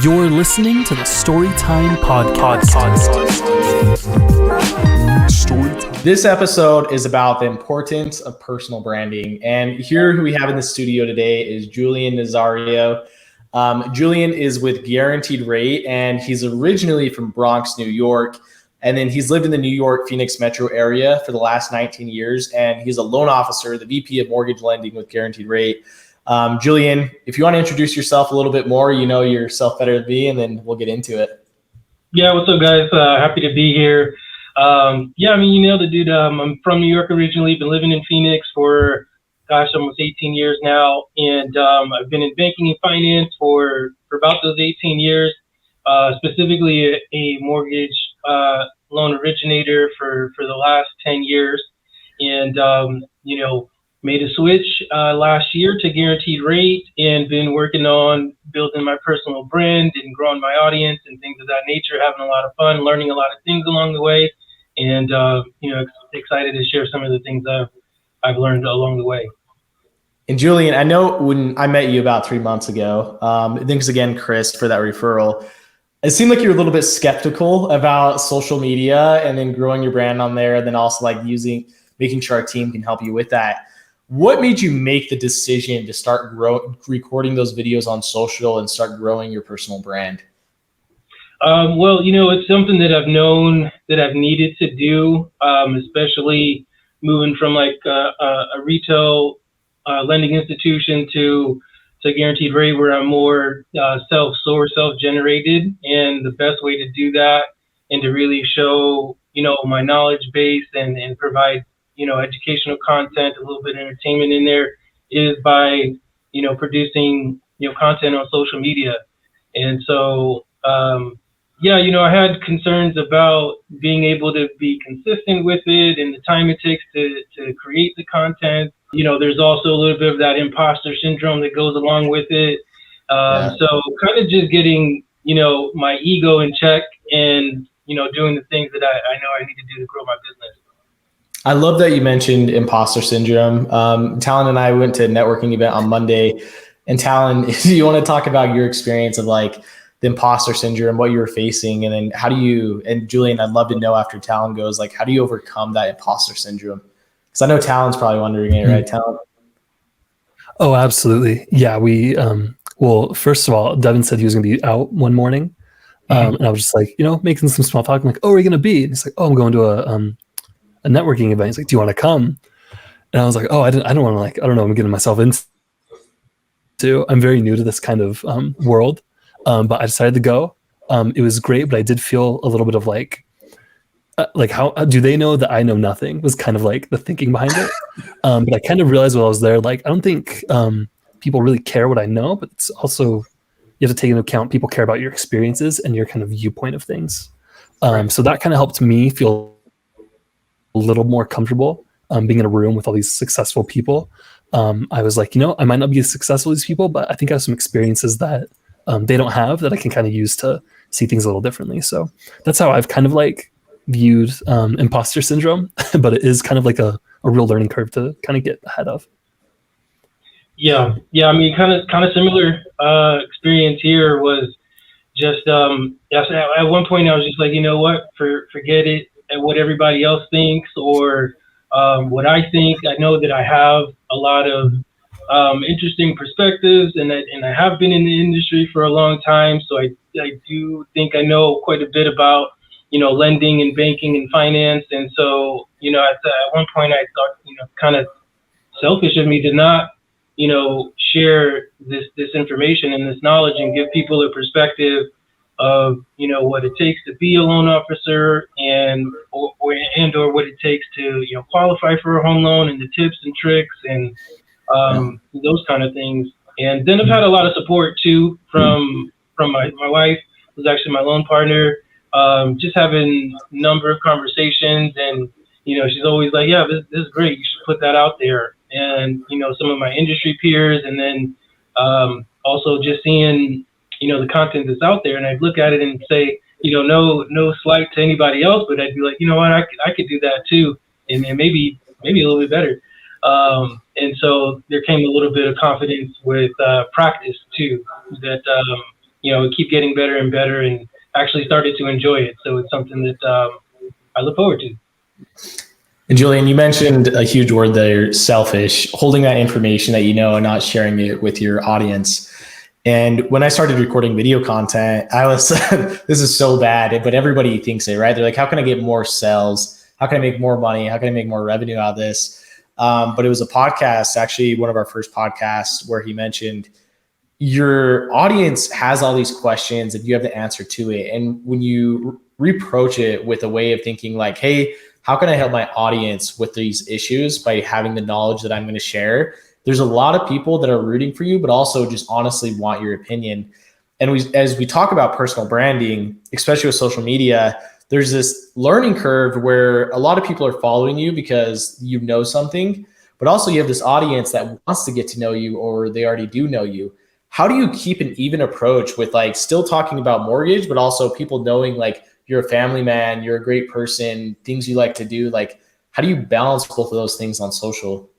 You're listening to the Storytime Podcast. This episode is about the importance of personal branding. And here who we have in the studio today is Julian Nazario. Julian is with Guaranteed Rate, and he's originally from Bronx, New York. And then he's lived in the New York, Phoenix metro area for the last 19 years. And he's a loan officer, the VP of mortgage lending with Guaranteed Rate. Julian, if you want to introduce yourself a little bit more, you know yourself better than me, and then we'll get into it. Yeah, what's up, guys? Happy to be here. You nailed it, dude. I'm from New York originally, been living in Phoenix for, almost 18 years now. And I've been in banking and finance for about those 18 years, specifically a mortgage loan originator for the last 10 years. And, made a switch last year to Guaranteed Rate and been working on building my personal brand and growing my audience and things of that nature, having a lot of fun, learning a lot of things along the way. And, excited to share some of the things I've learned along the way. And Julian, I know when I met you about 3 months ago, thanks again, Chris, for that referral. It seemed like you were a little bit skeptical about social media and then growing your brand on there, and then also making sure our team can help you with that. What made you make the decision to start recording those videos on social and start growing your personal brand? It's something that I've known that I've needed to do, especially moving from a retail lending institution to Guaranteed Rate, where I'm more self-sourced, self-generated. And the best way to do that and to really show, my knowledge base and provide educational content, a little bit of entertainment in there, is by, producing, content on social media. And so, I had concerns about being able to be consistent with it and the time it takes to create the content. There's also a little bit of that imposter syndrome that goes along with it. So kind of just getting, my ego in check and, doing the things that I know I need to do to grow my business. I love that you mentioned imposter syndrome. Talon and I went to a networking event on Monday, and Talon, do you want to talk about your experience of the imposter syndrome, what you were facing, and then and Julian, I'd love to know after Talon goes, how do you overcome that imposter syndrome? Because I know Talon's probably wondering it, right, Talon? Oh, absolutely. Yeah, we, first of all, Devin said he was going to be out one morning. And I was just making some small talk. I'm like, oh, where are you going to be? And he's like, oh, I'm going to a networking event. He's like, do you want to come? And I was like, oh, I don't want to I don't know what I'm getting myself into. I'm very new to this kind of world. But I decided to go. It was great, but I did feel a little bit of how do they know that I know nothing was kind of the thinking behind it. But I kind of realized while I was there, I don't think people really care what I know, but it's also, you have to take into account people care about your experiences and your kind of viewpoint of things. So that kind of helped me feel a little more comfortable being in a room with all these successful people. I was like, I might not be as successful as these people, but I think I have some experiences that they don't have that I can kind of use to see things a little differently. So that's how I've kind of viewed imposter syndrome, but it is kind of a real learning curve to kind of get ahead of. Yeah. I mean, kind of similar experience here was just, at one point I was just like, you know what, forget it and what everybody else thinks or what I think. I know that I have a lot of interesting perspectives, and I have been in the industry for a long time. So I do think I know quite a bit about, lending and banking and finance. And so, at one point I thought, kind of selfish of me to not, share this information and this knowledge and give people a perspective of, what it takes to be a loan officer or what it takes to, qualify for a home loan and the tips and tricks and those kind of things. And then I've had a lot of support too from my wife, who's actually my loan partner, just having a number of conversations, and she's always like, yeah, this is great, you should put that out there. And some of my industry peers, and then also just seeing the content that's out there, and I'd look at it and say, no slight to anybody else, but I'd be like, what, I could do that too, and maybe a little bit better. And so there came a little bit of confidence with practice too, that keep getting better and better, and actually started to enjoy it. So it's something that I look forward to. And Julian, you mentioned a huge word there, selfish, holding that information that you know and not sharing it with your audience. And when I started recording video content, I was, this is so bad, but everybody thinks it, right? They're like, how can I get more sales? How can I make more money? How can I make more revenue out of this? But it was a podcast, actually one of our first podcasts, where he mentioned your audience has all these questions and you have the answer to it. And when you reproach it with a way of thinking like, hey, how can I help my audience with these issues by having the knowledge that I'm going to share? There's a lot of people that are rooting for you, but also just honestly want your opinion. And as we talk about personal branding, especially with social media, there's this learning curve where a lot of people are following you because you know something, but also you have this audience that wants to get to know you, or they already do know you. How do you keep an even approach with like still talking about mortgage, but also people knowing like you're a family man, you're a great person, things you like to do? Like, how do you balance both of those things on social?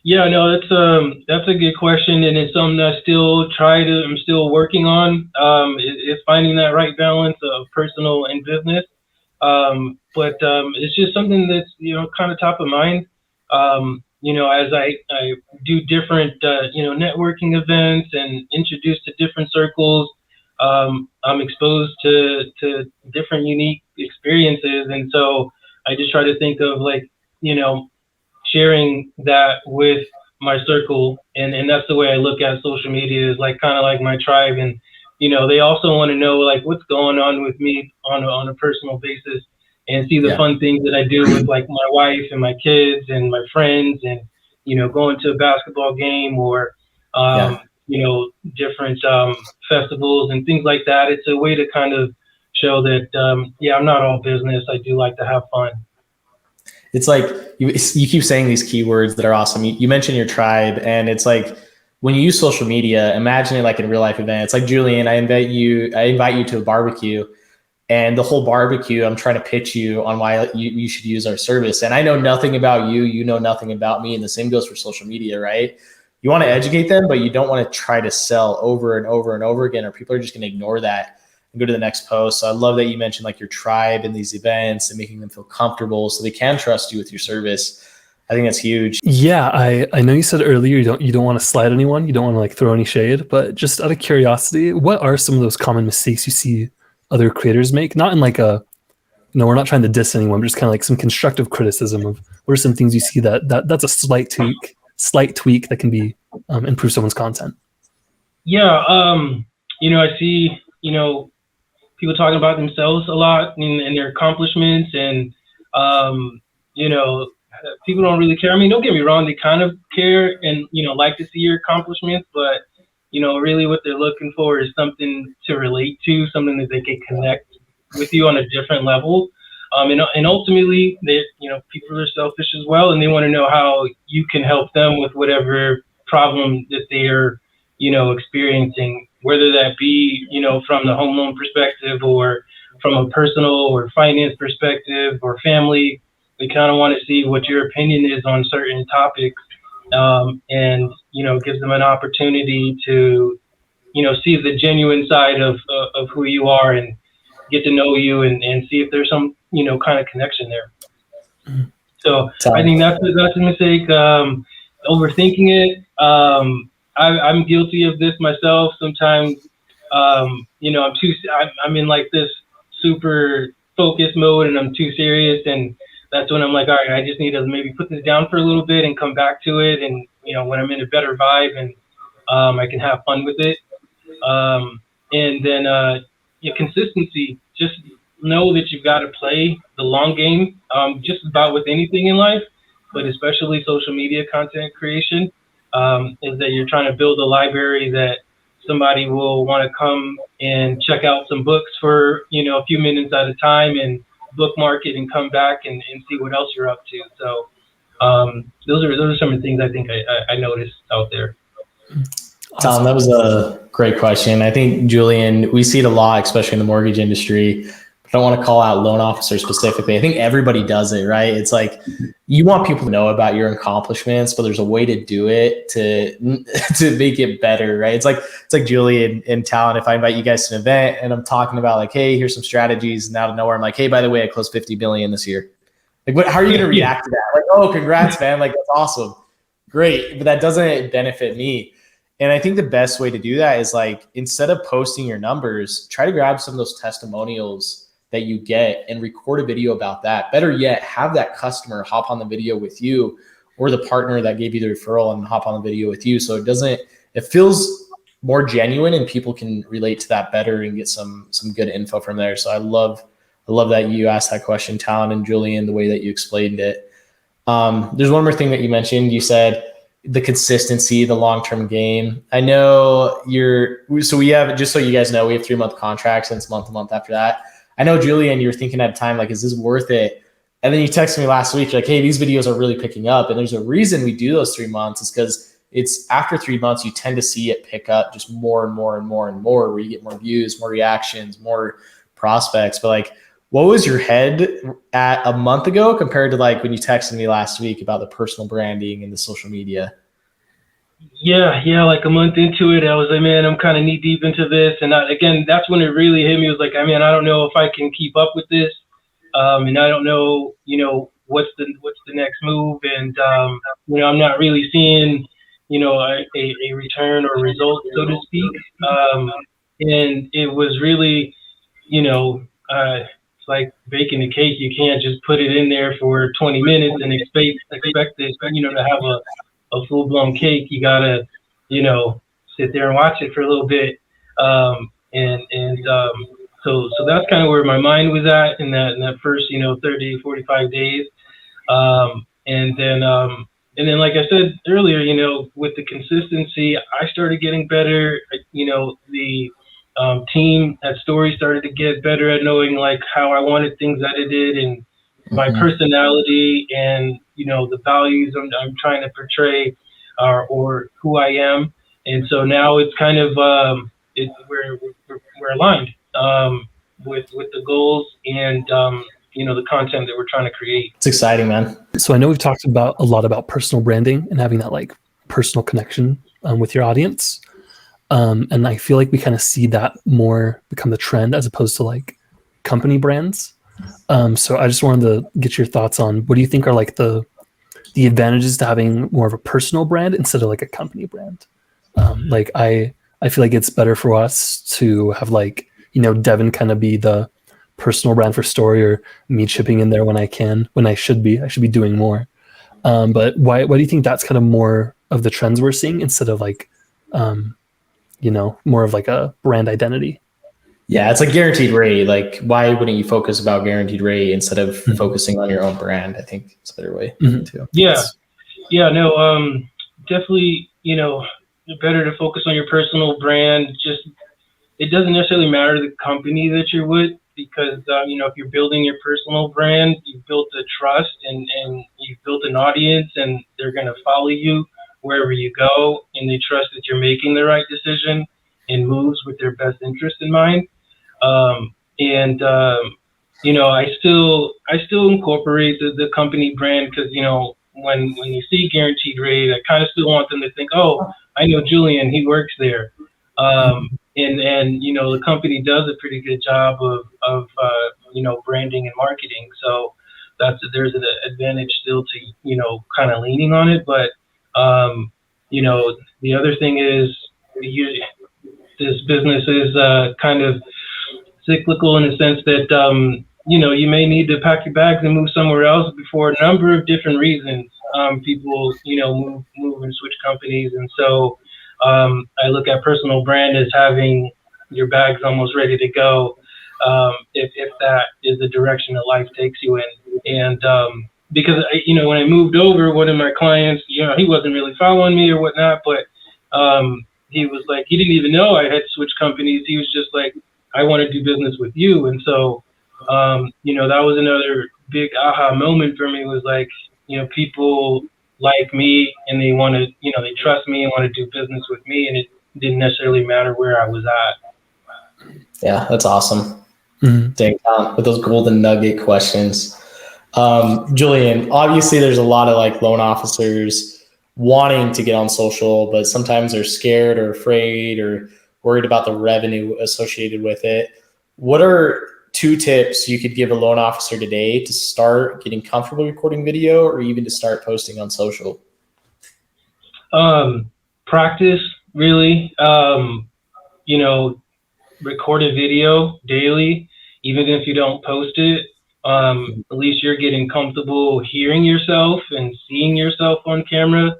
Yeah, no, that's a good question, and it's something I I'm still working on. It's finding that right balance of personal and business. But it's just something that's kind of top of mind. As I do different networking events and introduced to different circles, I'm exposed to different unique experiences, and so I just try to think of like sharing that with my circle, and that's the way I look at social media, is like kind of like my tribe. And they also want to know like what's going on with me on a personal basis, and see the fun things that I do with like my wife and my kids and my friends, and going to a basketball game, or different festivals and things like that. It's a way to kind of show that I'm not all business. I do like to have fun. It's like you keep saying these keywords that are awesome. You mentioned your tribe, and it's like when you use social media, imagine it like in a real life event. It's like, Julian, I invite you to a barbecue, and the whole barbecue, I'm trying to pitch you on why you should use our service. And I know nothing about you, you know nothing about me, and the same goes for social media, right? You want to educate them, but you don't want to try to sell over and over and over again, or people are just going to ignore that and go to the next post. So I love that you mentioned like your tribe in these events and making them feel comfortable so they can trust you with your service. I think that's huge. Yeah, I know you said earlier you don't want to slide anyone, you don't want to like throw any shade, but just out of curiosity, what are some of those common mistakes you see other creators make? Not in like a, we're not trying to diss anyone, but just kind of like some constructive criticism of what are some things you see that's a slight tweak that can be improve someone's content. Yeah, I see people talking about themselves a lot and their accomplishments, and people don't really care. I mean, don't get me wrong, they kind of care and like to see your accomplishments, but really what they're looking for is something to relate to, something that they can connect with you on a different level. And ultimately, people are selfish as well, and they want to know how you can help them with whatever problem that they're experiencing, whether that be, from the home loan perspective, or from a personal or finance perspective, or family. They kind of want to see what your opinion is on certain topics, and, gives them an opportunity to, see the genuine side of who you are, and get to know you, and see if there's some, kind of connection there. So I think that's a mistake. Overthinking it. I'm guilty of this myself. Sometimes, I'm in like this super focus mode, and I'm too serious, and that's when I'm like, all right, I just need to maybe put this down for a little bit and come back to it. And when I'm in a better vibe, and I can have fun with it. And then consistency. Just know that you've got to play the long game. Just about with anything in life, but especially social media content creation. Is that you're trying to build a library that somebody will want to come and check out some books for a few minutes at a time, and bookmark it and come back and see what else you're up to. So those are some of the things I think I noticed out there. Tom, that was a great question. I think, Julian, we see it a lot, especially in the mortgage industry. I don't want to call out loan officers specifically. I think everybody does it, right? It's like you want people to know about your accomplishments, but there's a way to do it to make it better, right? It's like Julian in Talent. If I invite you guys to an event and I'm talking about like, hey, here's some strategies, and out of nowhere I'm like, hey, by the way, I closed 50 billion this year. Like, how are you going to react to that? Like, oh, congrats, man! Like, that's awesome, great, but that doesn't benefit me. And I think the best way to do that is like, instead of posting your numbers, try to grab some of those testimonials that you get and record a video about that. Better yet, have that customer hop on the video with you, or the partner that gave you the referral and hop on the video with you. So it feels more genuine and people can relate to that better and get some good info from there. So I love that you asked that question, Talon and Julian, the way that you explained it. There's one more thing that you mentioned. You said the consistency, the long-term game. I know we have, just so you guys know, we have 3-month contracts, and it's month to month after that. I know, Julian, you're thinking at a time, like, is this worth it? And then you texted me last week, like, hey, these videos are really picking up. And there's a reason we do those 3 months. It's because it's after 3 months, you tend to see it pick up just more and more and more and more, where you get more views, more reactions, more prospects. But like, what was your head at a month ago compared to like when you texted me last week about the personal branding and the social media? Yeah, like a month into it, I was like, man, I'm kind of knee deep into this. And again, that's when it really hit me. It was like, I mean, I don't know if I can keep up with this. And I don't know, what's the next move. And, I'm not really seeing, a return or result, so to speak. And it was really, it's like baking a cake. You can't just put it in there for 20 minutes and expect it, to have a full-blown cake. You gotta, sit there and watch it for a little bit. So that's kind of where my mind was at in that first, 30, 45 days. And then, like I said earlier, with the consistency, I started getting better. The team at Story started to get better at knowing like how I wanted things edited, and my personality, and the values I'm trying to portray, or who I am. And so now it's kind of we're aligned with the goals and the content that we're trying to create. It's exciting, man. So I know we've talked a lot about personal branding and having that like personal connection with your audience. And I feel like we kind of see that more become the trend as opposed to like company brands. So I just wanted to get your thoughts on what do you think are like the advantages to having more of a personal brand instead of like a company brand? Like I feel like it's better for us to have like, Devin kind of be the personal brand for Story, or me chipping in there when I should be doing more. But why do you think that's kind of more of the trends we're seeing instead of like, more of like a brand identity? Yeah, it's like guaranteed rate. Like, why wouldn't you focus about guaranteed rate instead of focusing on your own brand? I think it's a better way too. Definitely, better to focus on your personal brand. Just, it doesn't necessarily matter the company that you're with, because, if you're building your personal brand, you've built a trust and you've built an audience, and they're going to follow you wherever you go, and they trust that you're making the right decision and moves with their best interest in mind. I still incorporate the company brand, because, when you see guaranteed rate, I kind of still want them to think, oh, I know Julian, he works there. The company does a pretty good job of branding and marketing. So there's an advantage still to, kind of leaning on it. But, the other thing is this business is kind of cyclical in the sense that, you may need to pack your bags and move somewhere else for a number of different reasons. People, move and switch companies. And so I look at personal brand as having your bags almost ready to go, if that is the direction that life takes you in. And because, when I moved over, one of my clients, he wasn't really following me or whatnot, but he was like, he didn't even know I had switched companies. He was just like, I want to do business with you. And so, that was another big aha moment for me, was like, people like me, and they want to, they trust me and want to do business with me. And it didn't necessarily matter where I was at. Yeah, that's awesome. Dang, with those golden nugget questions. Julian, obviously there's a lot of like loan officers wanting to get on social, but sometimes they're scared or afraid or worried about the revenue associated with it. What are 2 tips you could give a loan officer today to start getting comfortable recording video or even to start posting on social? Practice, really. Record a video daily, even if you don't post it. At least you're getting comfortable hearing yourself and seeing yourself on camera.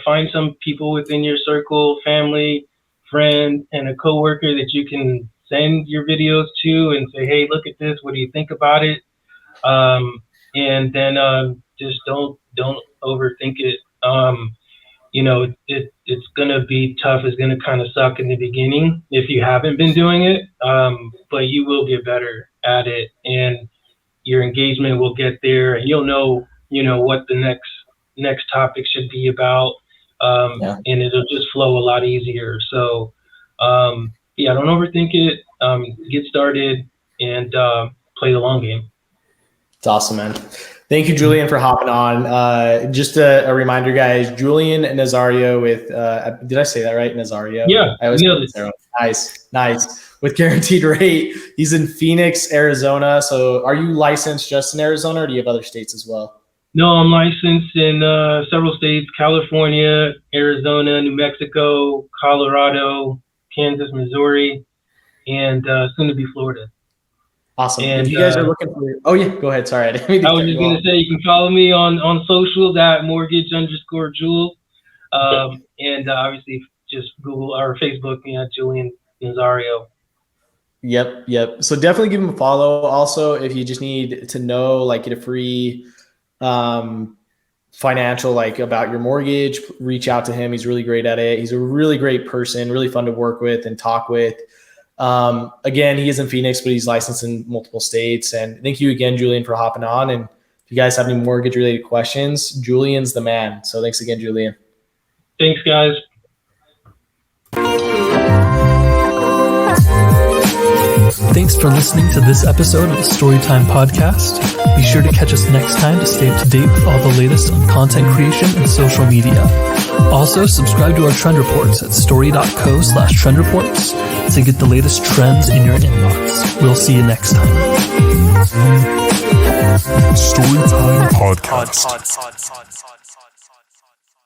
Find some people within your circle, family, friend, and a coworker that you can send your videos to and say, hey, look at this. What do you think about it? And then just don't overthink it. It's going to be tough. It's going to kind of suck in the beginning if you haven't been doing it, but you will get better at it and your engagement will get there and you'll know what the next topic should be about. And it'll just flow a lot easier. So, don't overthink it. Get started and play the long game. It's awesome, man. Thank you, Julian, for hopping on. Just a reminder, guys, Julian Nazario with, did I say that right? Nazario? Yeah. I always Nice. With Guaranteed Rate. He's in Phoenix, Arizona. So are you licensed just in Arizona or do you have other states as well? No, I'm licensed in several states, California, Arizona, New Mexico, Colorado, Kansas, Missouri, and soon to be Florida. Awesome. And if you guys are looking for, go ahead. Sorry. I was just going to say, you can follow me on socials at mortgage_Jules. And obviously just Google or Facebook, Julian Nazario. Yep. So definitely give him a follow. Also, if you just need to know, get a free financial, about your mortgage, reach out to him. He's really great at it. He's a really great person, really fun to work with and talk with. Again, he is in Phoenix, but he's licensed in multiple states. And thank you again, Julian, for hopping on. And if you guys have any mortgage related questions, Julian's the man. So thanks again, Julian. Thanks, guys. Thanks for listening to this episode of the Storytime Podcast. Be sure to catch us next time to stay up to date with all the latest on content creation and social media. Also, subscribe to our trend reports at story.co/trend reports to get the latest trends in your inbox. We'll see you next time. Storytime Podcast.